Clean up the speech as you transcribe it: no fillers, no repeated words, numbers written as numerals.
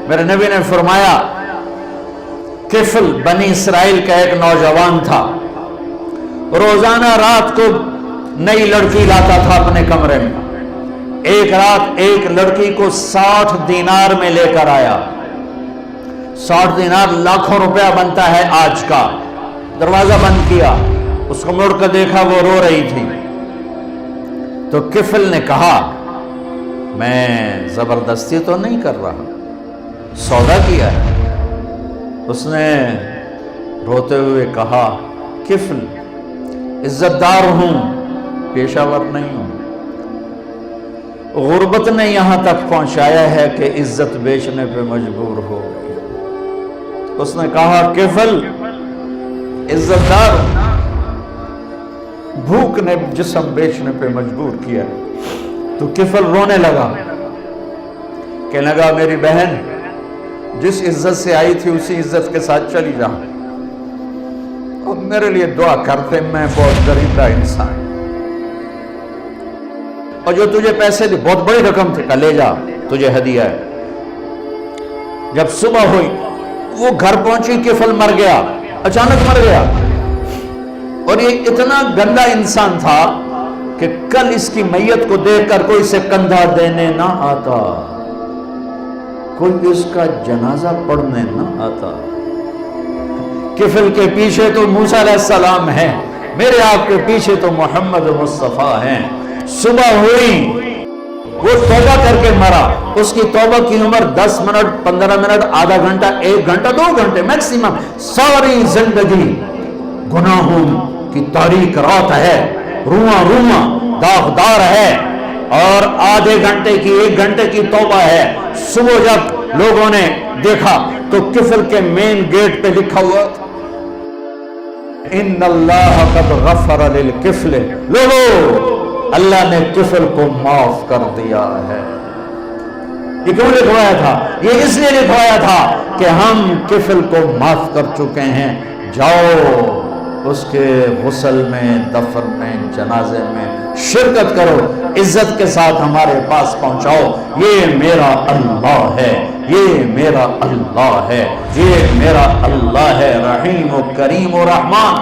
میرے نبی نے فرمایا کفل بنی اسرائیل کا ایک نوجوان تھا، روزانہ رات کو نئی لڑکی لاتا تھا اپنے کمرے میں۔ ایک رات ایک لڑکی کو 60 دینار میں لے کر آیا۔ 60 دینار لاکھوں روپیہ بنتا ہے آج کا۔ دروازہ بند کیا، اس کو مڑ کر دیکھا، وہ رو رہی تھی۔ تو کفل نے کہا میں زبردستی تو نہیں کر رہا، سودا کیا ہے۔ اس نے روتے ہوئے کہا کفل عزت دار ہوں، پیشہ ور نہیں ہوں، غربت نے یہاں تک پہنچایا ہے کہ عزت بیچنے پہ مجبور ہو گئی۔ اس نے کہا کفل عزت دار ہوں، بھوک نے جسم بیچنے پہ مجبور کیا۔ تو کفل رونے لگا، کہنے لگا میری بہن جس عزت سے آئی تھی اسی عزت کے ساتھ چلی جا، اب میرے لیے دعا کرتے، میں بہت غریب انسان، اور جو تجھے پیسے دی بہت بڑی رقم تھی، لے جا تجھے ہدیہ ہے۔ جب صبح ہوئی وہ گھر پہنچی، کفل مر گیا، اچانک مر گیا، اور یہ اتنا گندا انسان تھا کہ کل اس کی میت کو دیکھ کر کوئی سے کندھا دینے نہ آتا، کوئی اس کا جنازہ پڑھنے نہ آتا۔ کفل کے پیچھے تو موسیٰ علیہ السلام ہیں، میرے آپ کے پیچھے تو محمد مصطفیٰ ہیں۔ صبح ہوئی وہ توبہ کر کے مرا، اس کی توبہ کی عمر 10 منٹ 15 منٹ، آدھا گھنٹہ، 1 گھنٹہ، 2 گھنٹے میکسیمم۔ ساری زندگی گناہوں کی تاریک رات ہے، رواں رواں داغدار ہے، اور آدھے گھنٹے کی 1 گھنٹے کی توبہ ہے۔ صبح جب لوگوں نے دیکھا تو کفل کے مین گیٹ پہ لکھا ہوا ان اللہ قد غفر للکفل، لوگوں اللہ نے کفل کو معاف کر دیا ہے۔ یہ کیوں لکھوایا تھا؟ یہ اس لیے لکھوایا تھا کہ ہم کفل کو معاف کر چکے ہیں، جاؤ اس کے غسل میں، دفن میں، جنازے میں شرکت کرو، عزت کے ساتھ ہمارے پاس پہنچاؤ۔ یہ میرا اللہ ہے، یہ میرا اللہ ہے، یہ میرا اللہ ہے، رحیم و کریم و رحمان۔